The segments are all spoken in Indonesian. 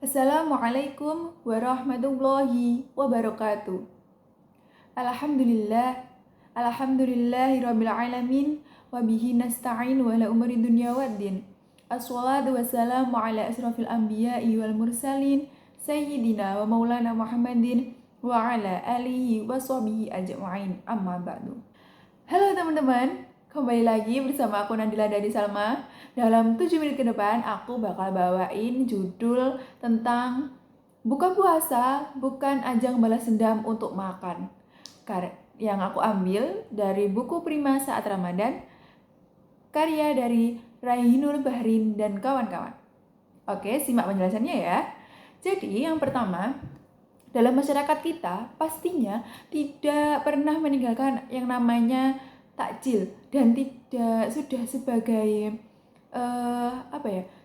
Assalamualaikum warahmatullahi wabarakatuh. Alhamdulillah, alhamdulillahirabbil alamin wa bihi nasta'in wa ala umuri dunya waddin. Assalatu wassalamu ala asrafil anbiya'i wal mursalin sayyidina wa maulana Muhammadin wa ala alihi wa sahbihi ajma'in. Amma ba'du. Halo teman-teman, kembali lagi bersama aku Nadila dari Salma. Dalam 7 menit ke depan aku bakal bawain judul tentang buka puasa bukan ajang balas dendam untuk makan. Yang aku ambil dari buku Prima Saat Ramadan, karya dari Raihinul Bahrin dan kawan-kawan. Oke, simak penjelasannya ya. Jadi yang pertama, dalam masyarakat kita pastinya tidak pernah meninggalkan yang namanya takjil dan tidak sudah sebagai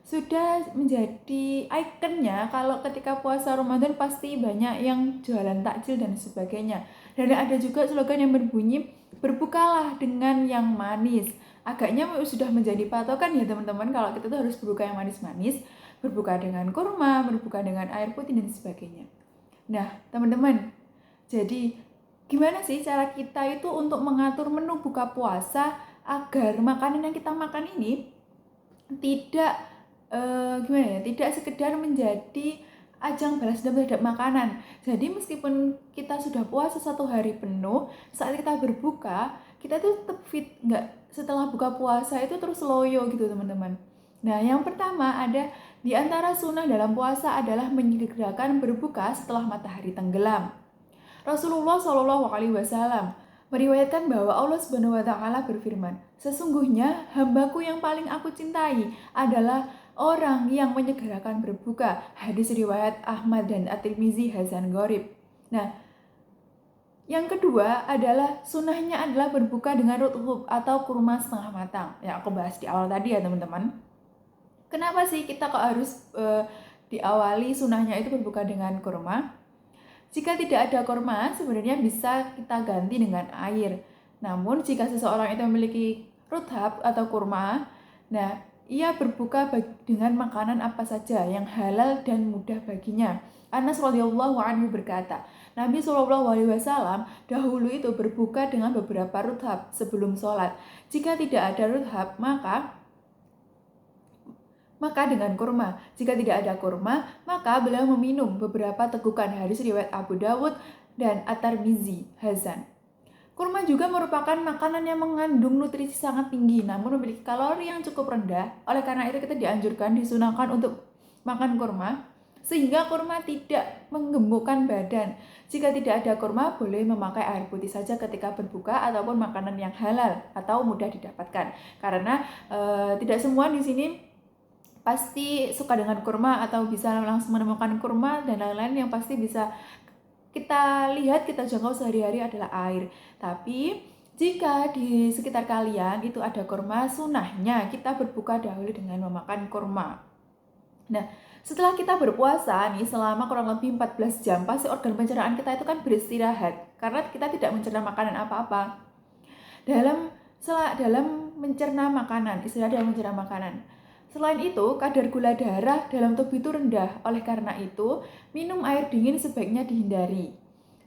sudah menjadi ikonnya kalau ketika puasa Ramadan pasti banyak yang jualan takjil dan sebagainya. Dan ada juga slogan yang berbunyi berbukalah dengan yang manis. Agaknya sudah menjadi patokan ya teman-teman, kalau kita tuh harus berbuka yang manis-manis, berbuka dengan kurma, berbuka dengan air putih dan sebagainya. Nah, teman-teman, jadi gimana sih cara kita itu untuk mengatur menu buka puasa agar makanan yang kita makan ini tidak tidak sekedar menjadi ajang balas dendam terhadap makanan. Jadi meskipun kita sudah puasa 1 hari penuh, saat kita berbuka, kita tuh tetap fit, nggak setelah buka puasa itu terus loyo gitu teman-teman. Nah, yang pertama ada di antara sunnah dalam puasa adalah menyegerakan berbuka setelah matahari tenggelam. Rasulullah Shallallahu Alaihi Wasallam meriwayatkan bahwa Allah Subhanahu Wa Taala berfirman, sesungguhnya hambaku yang paling aku cintai adalah orang yang menyegerakan berbuka. Hadis riwayat Ahmad dan At-Tirmizi Hasan Gharib. Nah, yang kedua adalah sunnahnya adalah berbuka dengan ruthub atau kurma setengah matang. Yang aku bahas di awal tadi ya teman-teman. Kenapa sih kita kok harus diawali sunnahnya itu berbuka dengan kurma? Jika tidak ada kurma, sebenarnya bisa kita ganti dengan air. Namun jika seseorang itu memiliki ruthab atau kurma, nah ia berbuka dengan makanan apa saja yang halal dan mudah baginya. Anas radhiyallahu anhu berkata, Nabi SAW dahulu itu berbuka dengan beberapa ruthab sebelum sholat. Jika tidak ada ruthab, maka dengan kurma. Jika tidak ada kurma, maka beliau meminum beberapa tegukan. Hadis riwayat Abu Dawud dan At-Tirmizi Hasan. Kurma juga merupakan makanan yang mengandung nutrisi sangat tinggi, namun memiliki kalori yang cukup rendah. Oleh karena itu kita disunahkan untuk makan kurma, sehingga kurma tidak menggemukkan badan. Jika tidak ada kurma, boleh memakai air putih saja ketika berbuka ataupun makanan yang halal atau mudah didapatkan. Karena tidak semua di sini pasti suka dengan kurma atau bisa langsung menemukan kurma dan lain-lain. Yang pasti bisa kita lihat, kita jangkau sehari-hari adalah air. Tapi jika di sekitar kalian itu ada kurma, sunnahnya kita berbuka dahulu dengan memakan kurma. Nah, setelah kita berpuasa nih selama kurang lebih 14 jam, pasti organ pencernaan kita itu kan beristirahat karena kita tidak mencerna makanan apa-apa. Dalam mencerna makanan, istirahat dalam mencerna makanan. Selain itu, kadar gula darah dalam tubuh itu rendah. Oleh karena itu, minum air dingin sebaiknya dihindari.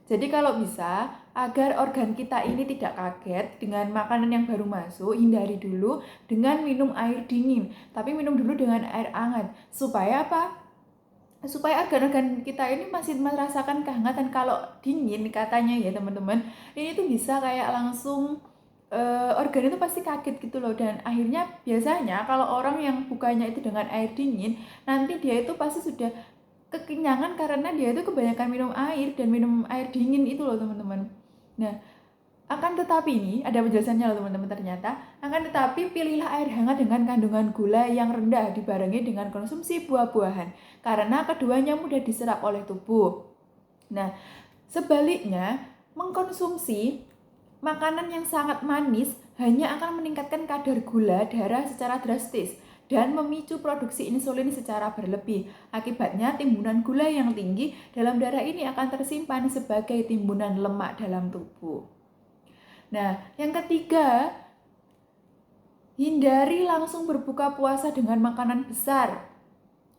Jadi kalau bisa, agar organ kita ini tidak kaget dengan makanan yang baru masuk, hindari dulu dengan minum air dingin. Tapi minum dulu dengan air hangat. Supaya apa? Supaya organ-organ kita ini masih merasakan kehangatan. Kalau dingin katanya ya teman-teman, ini tuh bisa kayak langsung organ itu pasti kaget gitu loh. Dan akhirnya biasanya kalau orang yang bukanya itu dengan air dingin, nanti dia itu pasti sudah kekenyangan karena dia itu kebanyakan minum air dan minum air dingin itu loh teman-teman. Nah, akan tetapi ini ada penjelasannya loh teman-teman, ternyata akan tetapi pilihlah air hangat dengan kandungan gula yang rendah dibarengi dengan konsumsi buah-buahan karena keduanya mudah diserap oleh tubuh. Nah, sebaliknya mengkonsumsi makanan yang sangat manis hanya akan meningkatkan kadar gula darah secara drastis dan memicu produksi insulin secara berlebih. Akibatnya timbunan gula yang tinggi dalam darah ini akan tersimpan sebagai timbunan lemak dalam tubuh. Nah, yang ketiga, hindari langsung berbuka puasa dengan makanan besar.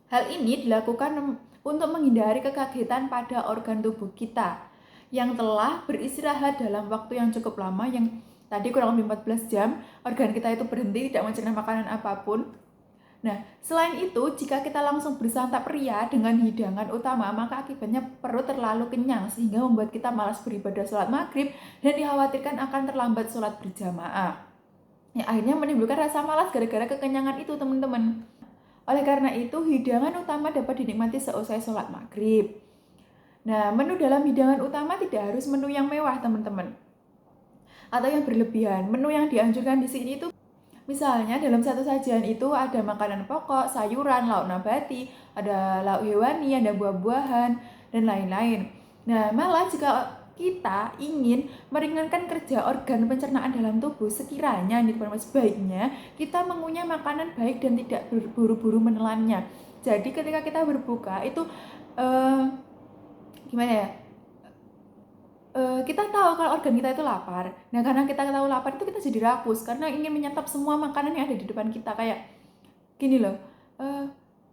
Hal ini dilakukan untuk menghindari kekagetan pada organ tubuh kita yang telah beristirahat dalam waktu yang cukup lama, yang tadi kurang lebih 14 jam, organ kita itu berhenti tidak mencerna makanan apapun. Nah, selain itu, jika kita langsung bersantap ria dengan hidangan utama, maka akibatnya perut terlalu kenyang sehingga membuat kita malas beribadah sholat maghrib dan dikhawatirkan akan terlambat sholat berjamaah. Ya, akhirnya menimbulkan rasa malas gara-gara kekenyangan itu, teman-teman. Oleh karena itu, hidangan utama dapat dinikmati seusai sholat maghrib. Nah, menu dalam hidangan utama tidak harus menu yang mewah, teman-teman, atau yang berlebihan. Menu yang dianjurkan di sini itu misalnya dalam satu sajian itu ada makanan pokok, sayuran, lauk nabati, ada lauk hewani, ada buah-buahan, dan lain-lain. Nah, malah jika kita ingin meringankan kerja organ pencernaan dalam tubuh, sekiranya sebaiknya kita mengunyah makanan baik dan tidak berburu-buru menelannya. Jadi ketika kita berbuka itu gimana ya? Kita tahu kalau organ kita itu lapar. Nah, karena kita tahu lapar itu kita jadi rakus karena ingin menyantap semua makanan yang ada di depan kita. Kayak gini loh,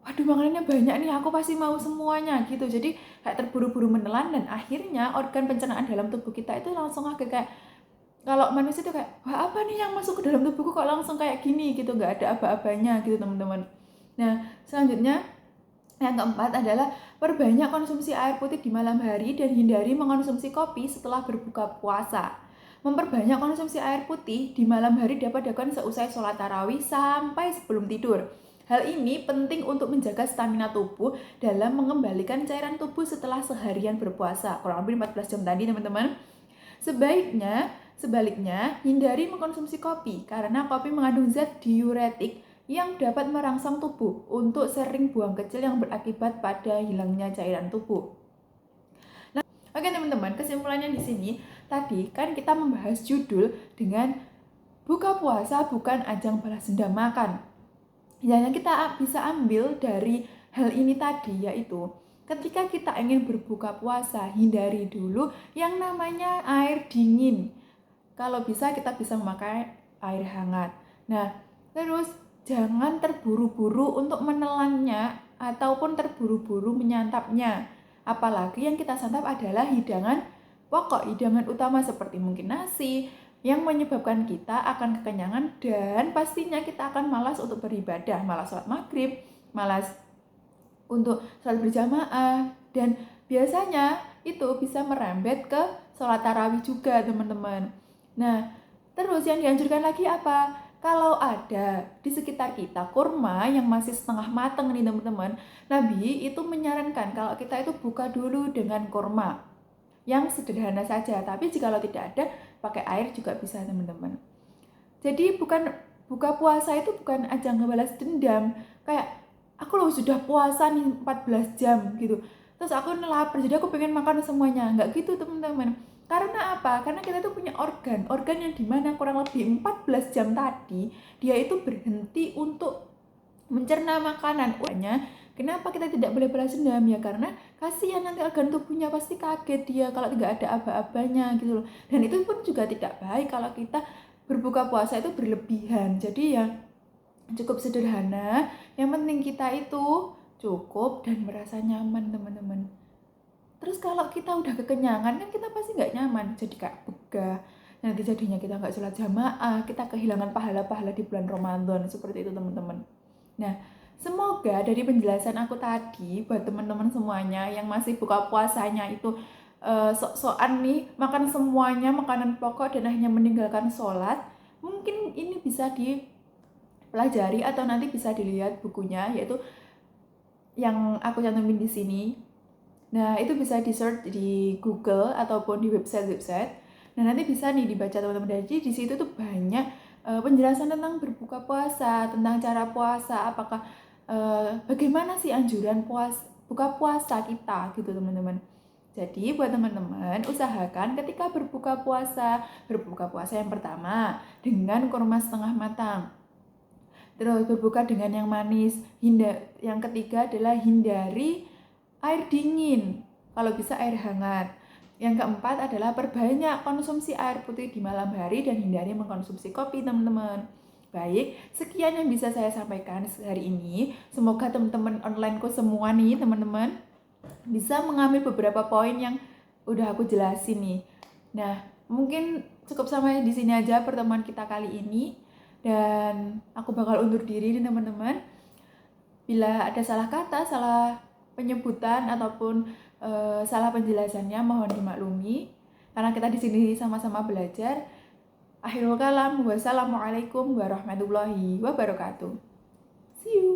waduh makanannya banyak nih, aku pasti mau semuanya gitu. Jadi kayak terburu-buru menelan dan akhirnya organ pencernaan dalam tubuh kita itu langsung kayak kalau manusia itu kayak, wah apa nih yang masuk ke dalam tubuhku kok langsung kayak gini gitu, nggak ada aba-abanya gitu teman-teman. Nah, selanjutnya yang keempat adalah perbanyak konsumsi air putih di malam hari dan hindari mengonsumsi kopi setelah berbuka puasa. Memperbanyak konsumsi air putih di malam hari dapat dilakukan seusai sholat tarawih sampai sebelum tidur. Hal ini penting untuk menjaga stamina tubuh dalam mengembalikan cairan tubuh setelah seharian berpuasa, kurang lebih 14 jam tadi teman-teman. Sebaliknya, hindari mengkonsumsi kopi karena kopi mengandung zat diuretik yang dapat merangsang tubuh untuk sering buang kecil yang berakibat pada hilangnya cairan tubuh. Nah, oke teman-teman, kesimpulannya di sini tadi kan kita membahas judul dengan buka puasa bukan ajang balas dendam makan. Yang kita bisa ambil dari hal ini tadi yaitu ketika kita ingin berbuka puasa, hindari dulu yang namanya air dingin. Kalau bisa kita bisa memakai air hangat. Nah, terus jangan terburu-buru untuk menelannya ataupun terburu-buru menyantapnya. Apalagi yang kita santap adalah hidangan pokok, hidangan utama seperti mungkin nasi, yang menyebabkan kita akan kekenyangan dan pastinya kita akan malas untuk beribadah, malas sholat maghrib, malas untuk sholat berjamaah, dan biasanya itu bisa merembet ke sholat tarawih juga teman-teman. Nah, terus yang dianjurkan lagi apa? Kalau ada di sekitar kita kurma yang masih setengah matang nih teman-teman, Nabi itu menyarankan kalau kita itu buka dulu dengan kurma yang sederhana saja. Tapi jika tidak ada, pakai air juga bisa teman-teman. Jadi buka puasa itu bukan ajang ngebalas dendam. Kayak aku loh sudah puasa nih 14 jam gitu. Terus aku lapar, jadi aku pengen makan semuanya. Nggak gitu teman-teman. Karena apa? Karena kita tuh punya organ yang dimana kurang lebih 14 jam tadi dia itu berhenti untuk mencerna makanan. Kenapa kita tidak boleh balas dendam? Ya karena kasihan nanti organ tubuhnya pasti kaget dia kalau tidak ada aba-abanya gitu loh. Dan itu pun juga tidak baik kalau kita berbuka puasa itu berlebihan. Jadi ya cukup sederhana. Yang penting kita itu cukup dan merasa nyaman teman-teman. Terus kalau kita udah kekenyangan kan kita pasti nggak nyaman, jadi kayak begah. Nanti jadinya kita nggak sholat jamaah, kita kehilangan pahala-pahala di bulan Ramadan, seperti itu teman-teman. Nah, semoga dari penjelasan aku tadi buat teman-teman semuanya yang masih buka puasanya itu sok-sokan nih makan semuanya makanan pokok dan akhirnya meninggalkan sholat, mungkin ini bisa dipelajari atau nanti bisa dilihat bukunya yaitu yang aku cantumin di sini. Nah, itu bisa di-search di Google ataupun di website-website. Nah, nanti bisa nih dibaca teman-teman. Jadi di situ tuh banyak penjelasan tentang berbuka puasa, tentang cara puasa, apakah bagaimana sih anjuran buka puasa kita gitu teman-teman. Jadi buat teman-teman usahakan ketika berbuka puasa yang pertama dengan kurma setengah matang. Terus berbuka dengan yang manis. Yang ketiga adalah hindari air dingin, kalau bisa air hangat. Yang keempat adalah perbanyak konsumsi air putih di malam hari dan hindari mengkonsumsi kopi teman-teman. Baik, sekian yang bisa saya sampaikan hari ini. Semoga teman-teman onlineku semua nih teman-teman bisa mengambil beberapa poin yang udah aku jelasin nih. Nah, mungkin cukup sampai di sini aja pertemuan kita kali ini, dan aku bakal undur diri nih teman-teman. Bila ada salah kata, salah penyebutan ataupun salah penjelasannya mohon dimaklumi, karena kita di sini sama-sama belajar. Akhirul kalam, wassalamualaikum warahmatullahi wabarakatuh. See you.